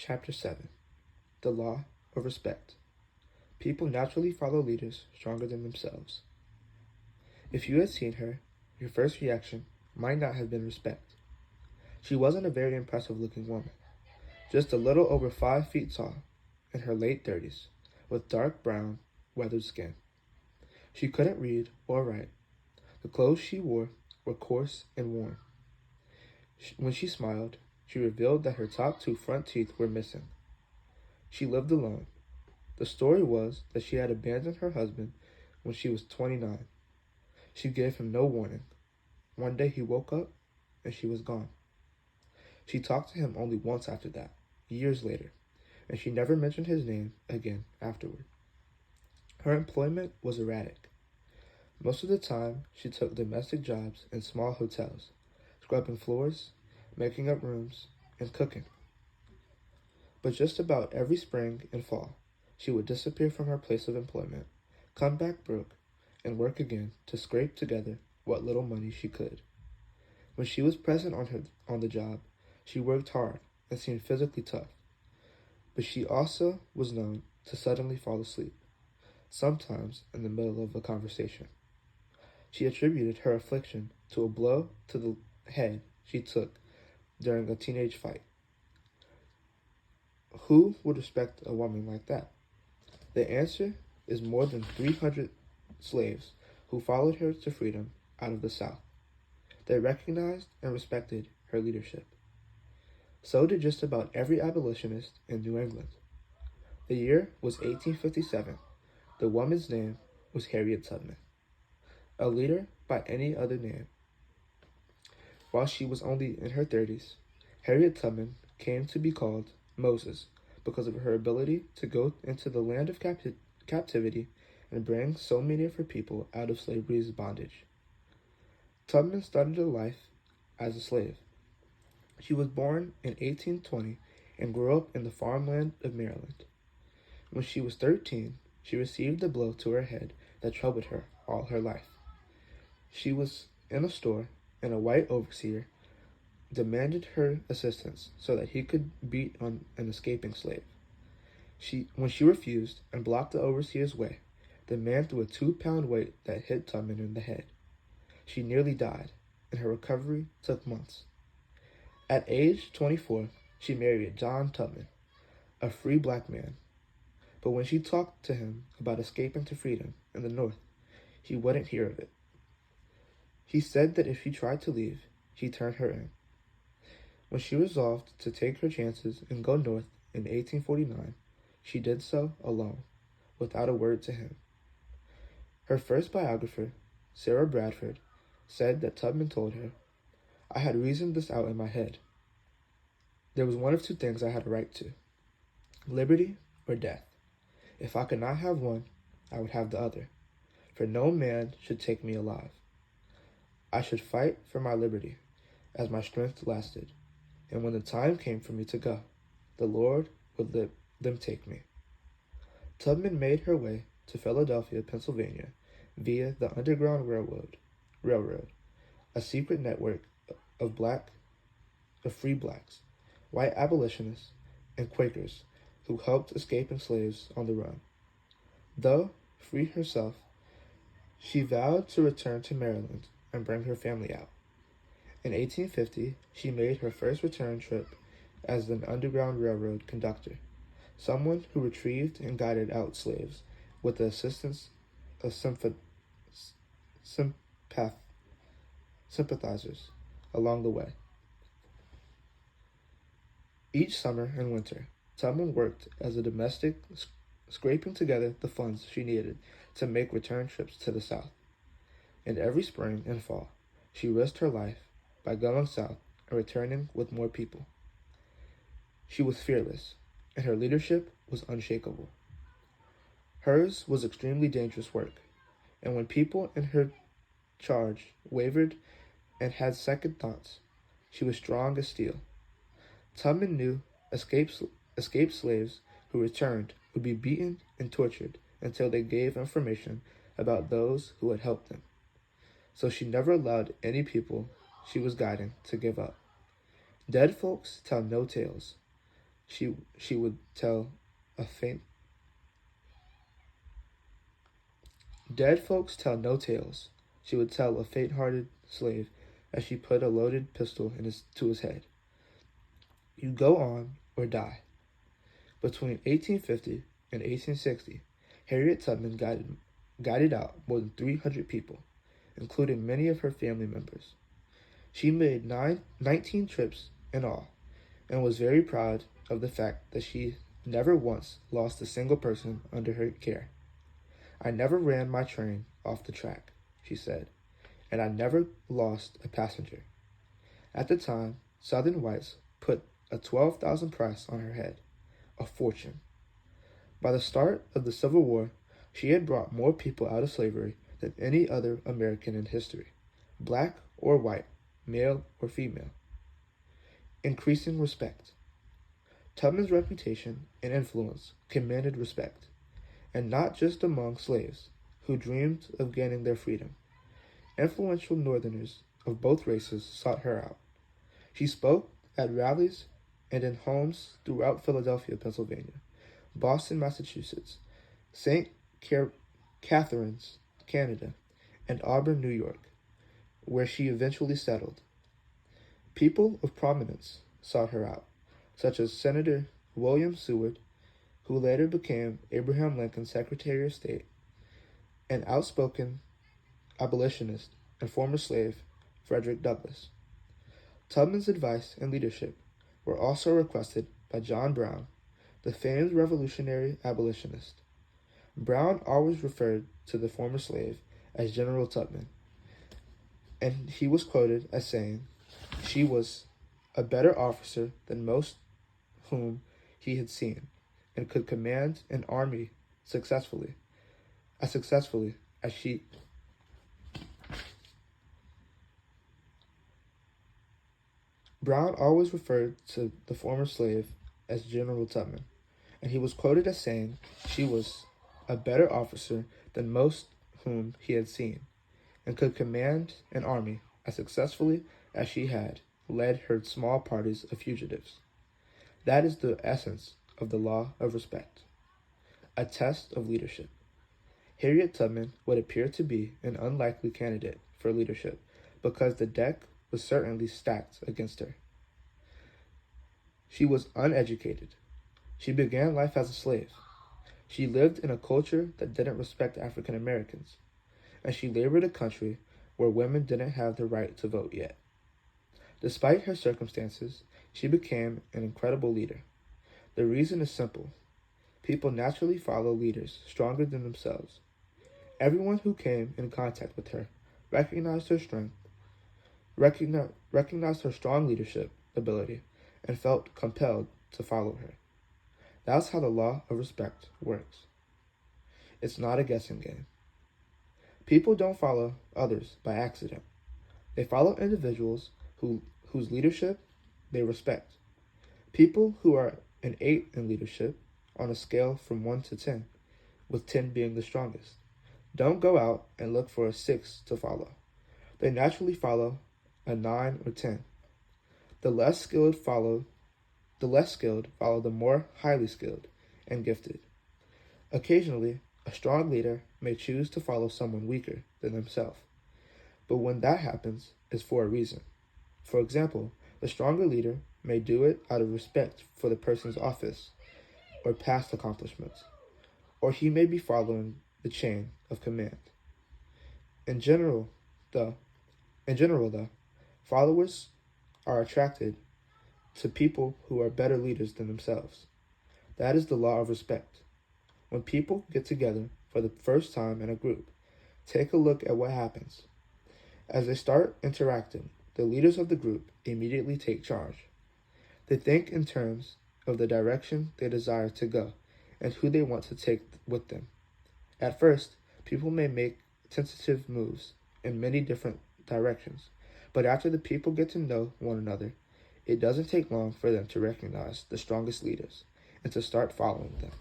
Chapter 7. The Law of Respect. People naturally follow leaders stronger than themselves. If you had seen her, your first reaction might not have been respect. She wasn't a very impressive-looking woman, just a little over 5 feet tall, in her late 30s, with dark brown, weathered skin. She couldn't read or write. The clothes she wore were coarse and worn. When she smiled, she revealed that her top 2 front teeth were missing. She lived alone. The story was that she had abandoned her husband when she was 29. She gave him no warning. One day he woke up and she was gone. She talked to him only once after that, years later, and she never mentioned his name again afterward. Her employment was erratic. Most of the time, she took domestic jobs in small hotels, scrubbing floors, making up rooms, and cooking. But just about every spring and fall, she would disappear from her place of employment, come back broke, and work again to scrape together what little money she could. When she was present on the job, she worked hard and seemed physically tough. But she also was known to suddenly fall asleep, sometimes in the middle of a conversation. She attributed her affliction to a blow to the head she took during a teenage fight. Who would respect a woman like that? The answer is more than 300 slaves who followed her to freedom out of the South. They recognized and respected her leadership. So did just about every abolitionist in New England. The year was 1857. The woman's name was Harriet Tubman, a leader by any other name. While she was only in her 30s, Harriet Tubman came to be called Moses because of her ability to go into the land of captivity and bring so many of her people out of slavery's bondage. Tubman started a life as a slave. She was born in 1820 and grew up in the farmland of Maryland. When she was 13, she received a blow to her head that troubled her all her life. She was in a store, and a white overseer demanded her assistance so that he could beat on an escaping slave. When she refused and blocked the overseer's way, the man threw a 2-pound weight that hit Tubman in the head. She nearly died, and her recovery took months. At age 24, she married John Tubman, a free black man. But when she talked to him about escaping to freedom in the North, he wouldn't hear of it. He said that if she tried to leave, he'd turn her in. When she resolved to take her chances and go north in 1849, she did so alone, without a word to him. Her first biographer, Sarah Bradford, said that Tubman told her, "I had reasoned this out in my head. There was one of 2 things I had a right to, liberty or death. If I could not have one, I would have the other, for no man should take me alive. I should fight for my liberty, as my strength lasted, and when the time came for me to go, the Lord would let them take me." Tubman made her way to Philadelphia, Pennsylvania, via the Underground Railroad, a secret network of free blacks, white abolitionists, and Quakers who helped escaping slaves on the run. Though free herself, she vowed to return to Maryland and bring her family out. In 1850, she made her first return trip as an Underground Railroad conductor, someone who retrieved and guided out slaves with the assistance of sympathizers along the way. Each summer and winter, Tubman worked as a domestic, scraping together the funds she needed to make return trips to the South. And every spring and fall, she risked her life by going south and returning with more people. She was fearless, and her leadership was unshakable. Hers was extremely dangerous work, and when people in her charge wavered and had second thoughts, she was strong as steel. Tubman knew escaped slaves who returned would be beaten and tortured until they gave information about those who had helped them. So she never allowed any people she was guiding to give up. Dead folks tell no tales. she would tell a faint Dead folks tell no tales, she would tell a faint-hearted slave as she put a loaded pistol to his head. You go on or die. Between 1850 and 1860, Harriet Tubman guided out more than 300 people, including many of her family members. She made 19 trips in all, and was very proud of the fact that she never once lost a single person under her care. I never ran my train off the track, she said, and I never lost a passenger. At the time, Southern whites put a 12,000 price on her head, a fortune. By the start of the Civil War, she had brought more people out of slavery than any other American in history, black or white, male or female. Increasing respect. Tubman's reputation and influence commanded respect, and not just among slaves who dreamed of gaining their freedom. Influential Northerners of both races sought her out. She spoke at rallies and in homes throughout Philadelphia, Pennsylvania, Boston, Massachusetts, St. Catharines, Canada, and Auburn, New York, where she eventually settled. People of prominence sought her out, such as Senator William Seward, who later became Abraham Lincoln's Secretary of State, and outspoken abolitionist and former slave Frederick Douglass. Tubman's advice and leadership were also requested by John Brown, the famed revolutionary abolitionist. Brown always referred to the former slave as General Tubman, and he was quoted as saying, "She was a better officer than most whom he had seen, and could command an army successfully as she." Brown always referred to the former slave as General Tubman, and he was quoted as saying she was a better officer than most whom he had seen, and could command an army as successfully as she had led her small parties of fugitives. That is the essence of the law of respect, a test of leadership. Harriet Tubman would appear to be an unlikely candidate for leadership because the deck was certainly stacked against her. She was uneducated. She began life as a slave. She lived in a culture that didn't respect African Americans, and she labored a country where women didn't have the right to vote yet. Despite her circumstances, she became an incredible leader. The reason is simple. People naturally follow leaders stronger than themselves. Everyone who came in contact with her recognized her strength, recognized her strong leadership ability, and felt compelled to follow her. That's how the law of respect works. It's not a guessing game. People don't follow others by accident. They follow individuals whose leadership they respect. People who are an 8 in leadership on a scale from 1 to 10, with 10 being the strongest, don't go out and look for a 6 to follow. They naturally follow a 9 or 10. The less skilled follow the more highly skilled and gifted. Occasionally, a strong leader may choose to follow someone weaker than themselves, but when that happens, it's for a reason. For example, the stronger leader may do it out of respect for the person's office or past accomplishments, or he may be following the chain of command. In general, though, followers are attracted to people who are better leaders than themselves. That is the law of respect. When people get together for the first time in a group, take a look at what happens. As they start interacting, the leaders of the group immediately take charge. They think in terms of the direction they desire to go and who they want to take with them. At first, people may make tentative moves in many different directions, but after the people get to know one another, it doesn't take long for them to recognize the strongest leaders and to start following them.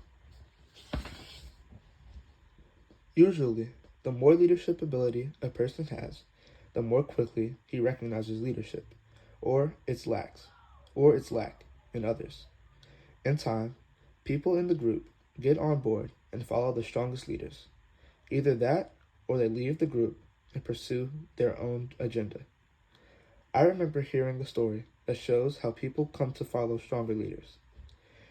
Usually, the more leadership ability a person has, the more quickly he recognizes leadership, or its lack in others. In time, people in the group get on board and follow the strongest leaders. Either that, or they leave the group and pursue their own agenda. I remember hearing a story that shows how people come to follow stronger leaders.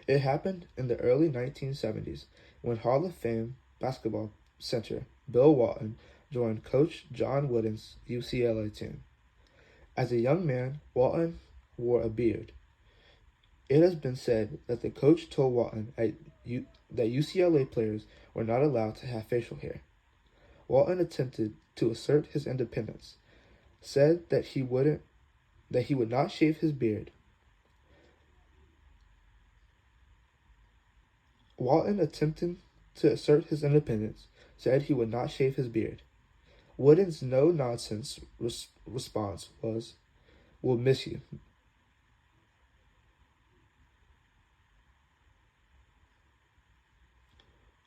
It happened in the early 1970s when Hall of Fame basketball center Bill Walton joined Coach John Wooden's UCLA team. As a young man, Walton wore a beard. It has been said that the coach told Walton that UCLA players were not allowed to have facial hair. Walton attempted to assert his independence, said that he would not shave his beard. Walton attempting to assert his independence said he would not shave his beard. Wooden's no-nonsense response was, "We'll miss you."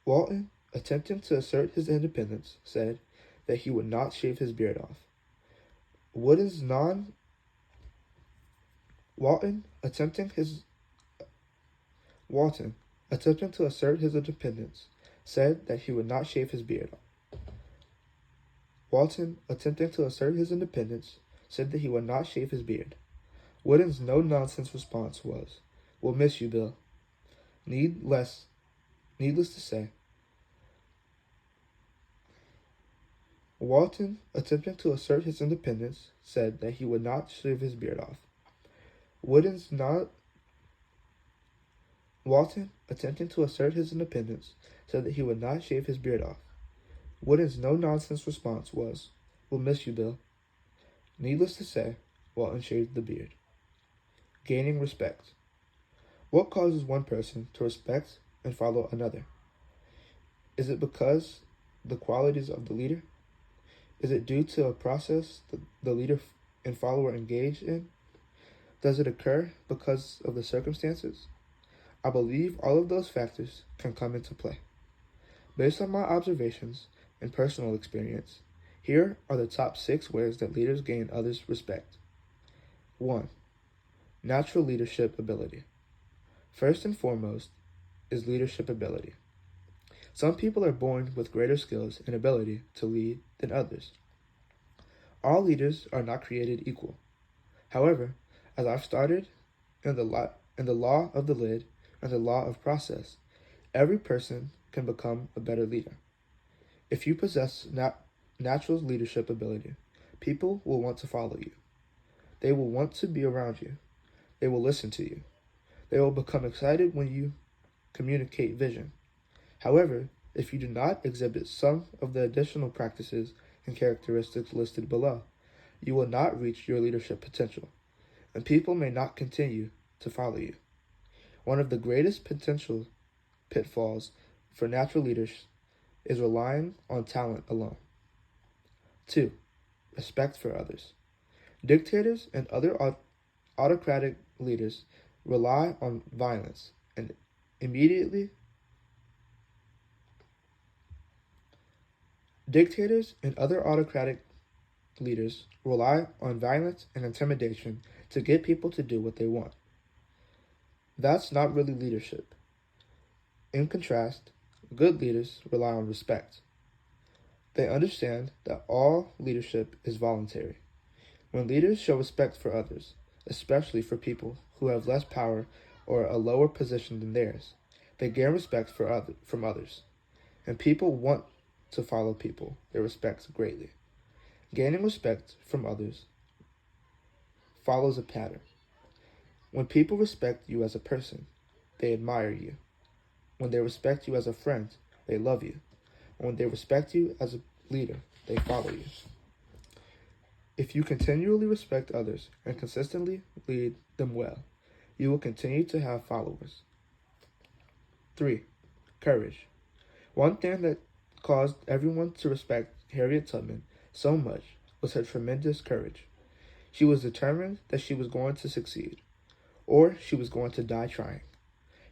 Walton, attempting to assert his independence, said that he would not shave his beard off. Walton, attempting to assert his independence, said that he would not shave his beard off. Walton, attempting to assert his independence, said that he would not shave his beard. Wooden's no-nonsense response was, "We'll miss you, Bill." Needless to say, Walton, attempting to assert his independence, said that he would not shave his beard off. Walton, attempting to assert his independence, said that he would not shave his beard off. Wooden's no-nonsense response was, "We'll miss you, Bill." Needless to say, Walton shaved the beard. Gaining respect. What causes one person to respect and follow another? Is it because the qualities of the leader? Is it due to a process the leader and follower engage in? Does it occur because of the circumstances? I believe all of those factors can come into play. Based on my observations and personal experience, here are the top 6 ways that leaders gain others' respect. 1. Natural leadership ability. First and foremost is leadership ability. Some people are born with greater skills and ability to lead than others. All leaders are not created equal. However, as I've started in the law of the lid and the law of process, every person can become a better leader. If you possess natural leadership ability, people will want to follow you. They will want to be around you. They will listen to you. They will become excited when you communicate vision. However, if you do not exhibit some of the additional practices and characteristics listed below, you will not reach your leadership potential, and people may not continue to follow you. One of the greatest potential pitfalls for natural leaders is relying on talent alone. 2. Respect for others. Dictators and other autocratic leaders rely on violence and intimidation to get people to do what they want. That's not really leadership. In contrast, good leaders rely on respect. They understand that all leadership is voluntary. When leaders show respect for others, especially for people who have less power or a lower position than theirs, they gain respect from others, and people want to follow people they respect greatly. Gaining respect from others follows a pattern. When people respect you as a person, they admire you. When they respect you as a friend, they love you. And when they respect you as a leader, they follow you. If you continually respect others and consistently lead them well, you will continue to have followers. 3. Courage. One thing that caused everyone to respect Harriet Tubman so much was her tremendous courage. She was determined that she was going to succeed, or she was going to die trying.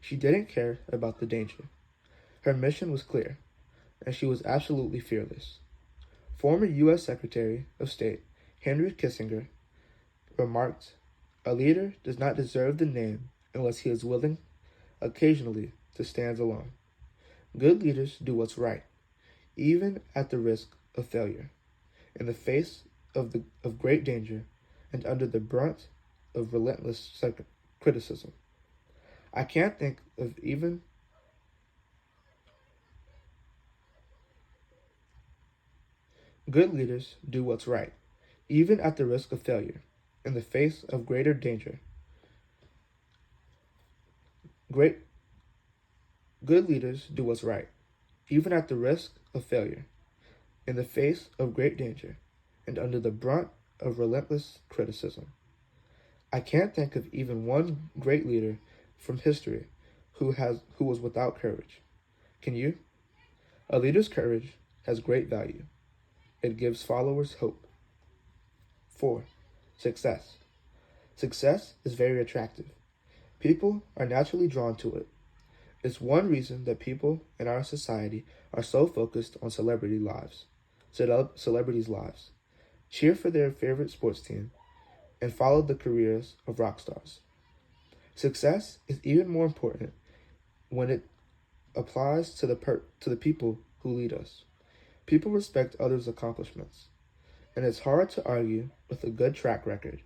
She didn't care about the danger. Her mission was clear, and she was absolutely fearless. Former U.S. Secretary of State Henry Kissinger remarked, "A leader does not deserve the name unless he is willing occasionally to stand alone. Good leaders do what's right, even at the risk of failure, in the face of great danger, and under the brunt of relentless criticism. I can't think of even Good leaders do what's right, even at the risk of failure, in the face of greater danger. Great Good leaders do what's right, even at the risk of failure, in the face of great danger, and under the brunt of relentless criticism. I can't think of even one great leader from history who was without courage. Can you? A leader's courage has great value. It gives followers hope. 4. Success. Success is very attractive. People are naturally drawn to it. It's one reason that people in our society are so focused on celebrities' lives, cheer for their favorite sports team, and follow the careers of rock stars. Success is even more important when it applies to the people who lead us. People respect others' accomplishments, and it's hard to argue with a good track record.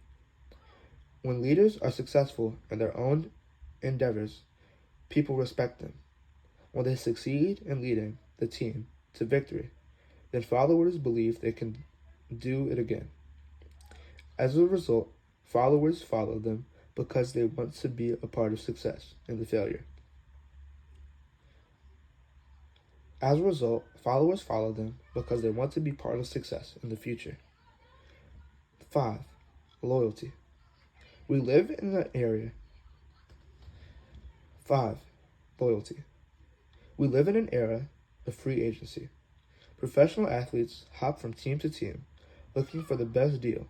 When leaders are successful in their own endeavors, people respect them. When they succeed in leading the team to victory, then followers believe they can do it again. As a result, followers follow them because they want to be a part of success in the failure. As a result, followers follow them because they want to be part of success in the future. 5. Loyalty. We live in an area. 5. Loyalty. We live in an era of free agency. Professional athletes hop from team to team, looking for the best deal.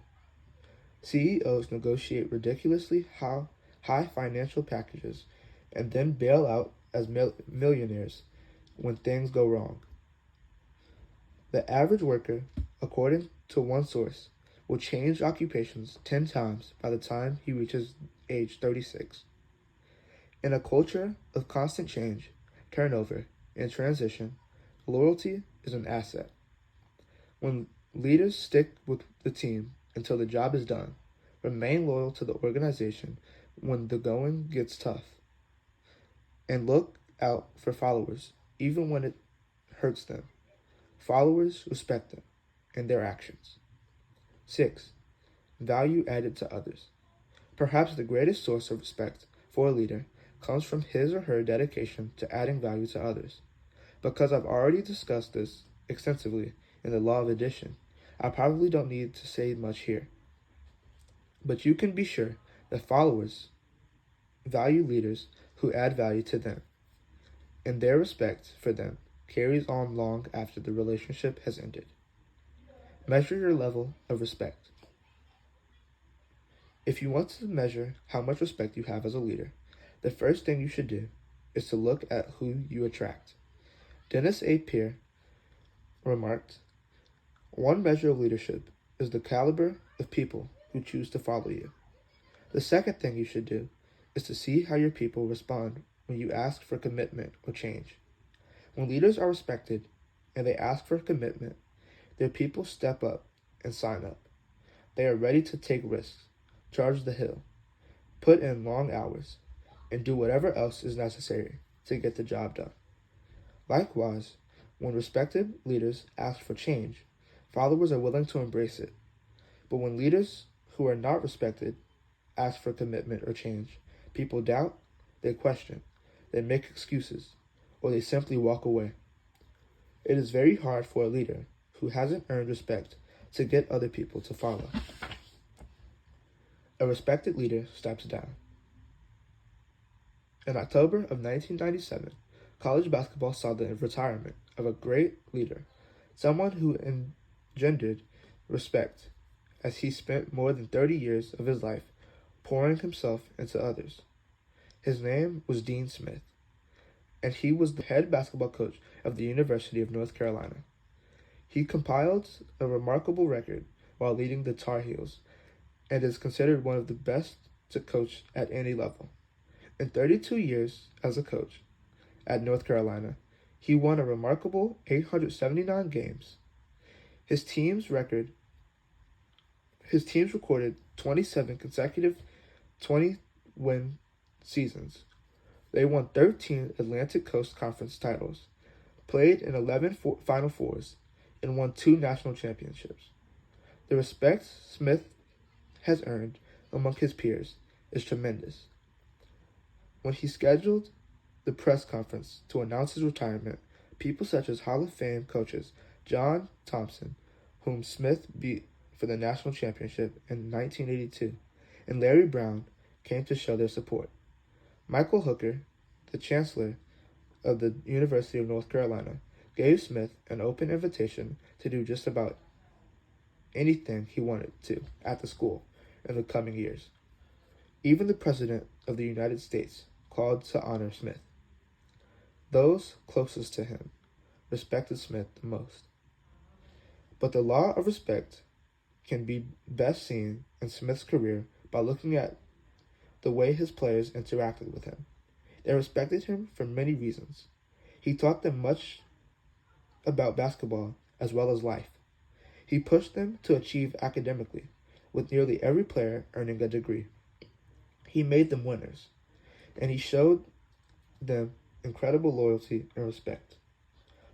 CEOs negotiate ridiculously high financial packages and then bail out as millionaires when things go wrong. The average worker, according to one source, will change occupations 10 times by the time he reaches age 36. In a culture of constant change, turnover, and transition, loyalty is an asset. When leaders stick with the team until the job is done, remain loyal to the organization when the going gets tough, and look out for followers even when it hurts them. Followers respect them and their actions. 6. Value added to others. Perhaps the greatest source of respect for a leader comes from his or her dedication to adding value to others. Because I've already discussed this extensively in the law of addition, I probably don't need to say much here. But you can be sure that followers value leaders who add value to them, and their respect for them carries on long after the relationship has ended. Measure your level of respect. If you want to measure how much respect you have as a leader, the first thing you should do is to look at who you attract. Dennis A. Peer remarked, "One measure of leadership is the caliber of people who choose to follow you." The second thing you should do is to see how your people respond when you ask for commitment or change. When leaders are respected and they ask for commitment, their people step up and sign up. They are ready to take risks, charge the hill, put in long hours, and do whatever else is necessary to get the job done. Likewise, when respected leaders ask for change, followers are willing to embrace it. But when leaders who are not respected ask for commitment or change, people doubt, they question, they make excuses, or they simply walk away. It is very hard for a leader who hasn't earned respect to get other people to follow. A respected leader steps down. In October of 1997, college basketball saw the retirement of a great leader, someone who engendered respect, as he spent more than 30 years of his life pouring himself into others. His name was Dean Smith, and he was the head basketball coach of the University of North Carolina. He compiled a remarkable record while leading the Tar Heels, and is considered one of the best to coach at any level. In 32 years as a coach at North Carolina, he won a remarkable 879 games. His teams recorded 27 consecutive 20-win seasons. They won 13 Atlantic Coast Conference titles, played in 11 Final Fours, and won 2 national championships. The respect Smith has earned among his peers is tremendous. When he scheduled the press conference to announce his retirement, people such as Hall of Fame coaches John Thompson, whom Smith beat for the national championship in 1982, and Larry Brown came to show their support. Michael Hooker, the chancellor of the University of North Carolina, gave Smith an open invitation to do just about anything he wanted to at the school in the coming years. Even the President of the United States called to honor Smith. Those closest to him respected Smith the most. But the law of respect can be best seen in Smith's career by looking at the way his players interacted with him. They respected him for many reasons. He taught them much about basketball as well as life. He pushed them to achieve academically, with nearly every player earning a degree. He made them winners, and he showed them incredible loyalty and respect.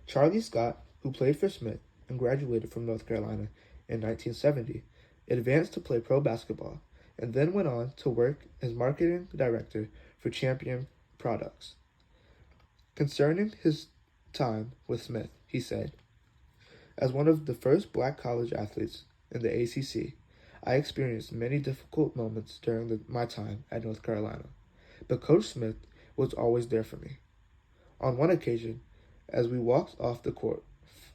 Charlie Scott, who played for Smith and graduated from North Carolina in 1970, advanced to play pro basketball and then went on to work as marketing director for Champion Products. Concerning his time with Smith, he said, "As one of the first black college athletes in the ACC, I experienced many difficult moments during my time at North Carolina, but Coach Smith was always there for me. On one occasion, as we walked off the court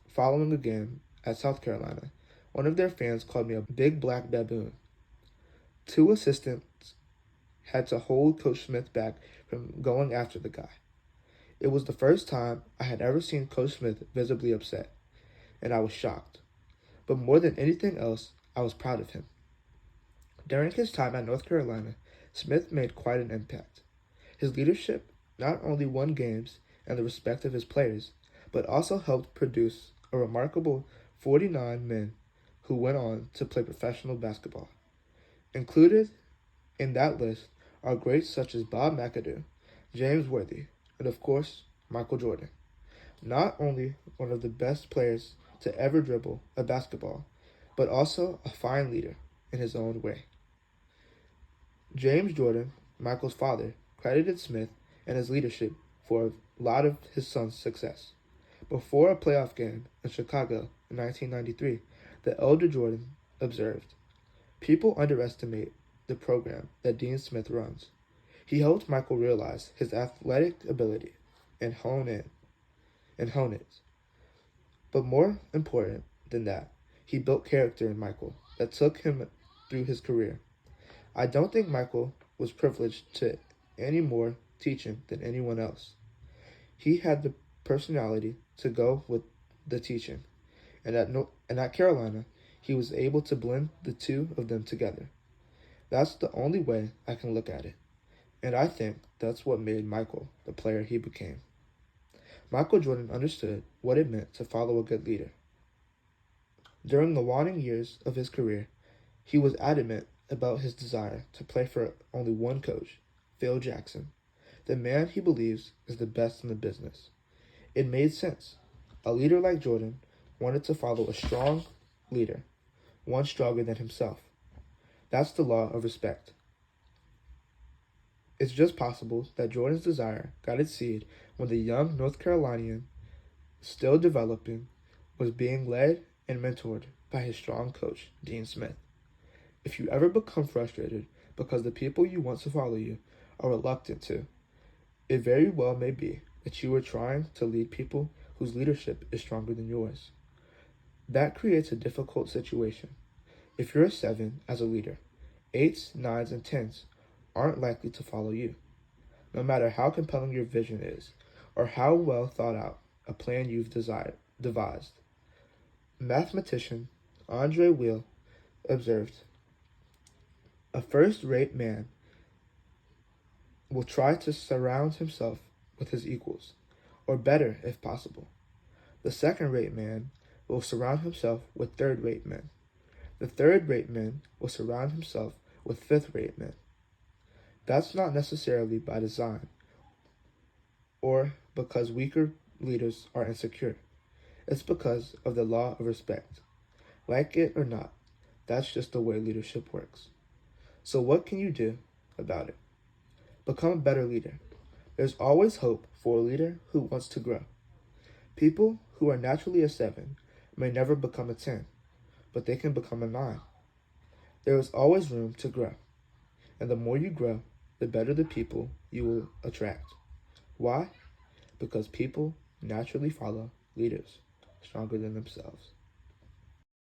following a game at South Carolina, one of their fans called me a big black baboon. 2 assistants had to hold Coach Smith back from going after the guy. It was the first time I had ever seen Coach Smith visibly upset, and I was shocked. But more than anything else, I was proud of him." During his time at North Carolina, Smith made quite an impact. His leadership not only won games and the respect of his players, but also helped produce a remarkable 49 men who went on to play professional basketball. Included in that list are greats such as Bob McAdoo, James Worthy, and of course, Michael Jordan. Not only one of the best players to ever dribble a basketball, but also a fine leader in his own way. James Jordan, Michael's father, credited Smith and his leadership for a lot of his son's success. Before a playoff game in Chicago in 1993, the elder Jordan observed, "People underestimate the program that Dean Smith runs. He helped Michael realize his athletic ability and hone it. But more important than that, he built character in Michael that took him through his career. I don't think Michael was privileged to any more teaching than anyone else. He had the personality to go with the teaching, and at Carolina, he was able to blend the two of them together. That's the only way I can look at it, and I think that's what made Michael the player he became." Michael Jordan understood what it meant to follow a good leader. During the waning years of his career, he was adamant about his desire to play for only one coach, Phil Jackson, the man he believes is the best in the business. It made sense. A leader like Jordan wanted to follow a strong leader, one stronger than himself. That's the law of respect. It's just possible that Jordan's desire got its seed when the young North Carolinian, still developing, was being led and mentored by his strong coach, Dean Smith. If you ever become frustrated because the people you want to follow you are reluctant to, it very well may be that you are trying to lead people whose leadership is stronger than yours. That creates a difficult situation. If you're a 7 as a leader, 8s, 9s, and 10s aren't likely to follow you, no matter how compelling your vision is or how well thought out a plan you've devised. Mathematician Andre Weil observed, "A first-rate man will try to surround himself with his equals, or better if possible. The second-rate man will surround himself with third-rate men. The third-rate man will surround himself with fifth-rate men. That's not necessarily by design or because weaker leaders are insecure. It's because of the law of respect. Like it or not, that's just the way leadership works. So what can you do about it? Become a better leader. There's always hope for a leader who wants to grow. People who are naturally a 7 may never become a 10, but they can become a 9. There is always room to grow. And the more you grow, the better the people you will attract. Why? Because people naturally follow leaders stronger than themselves.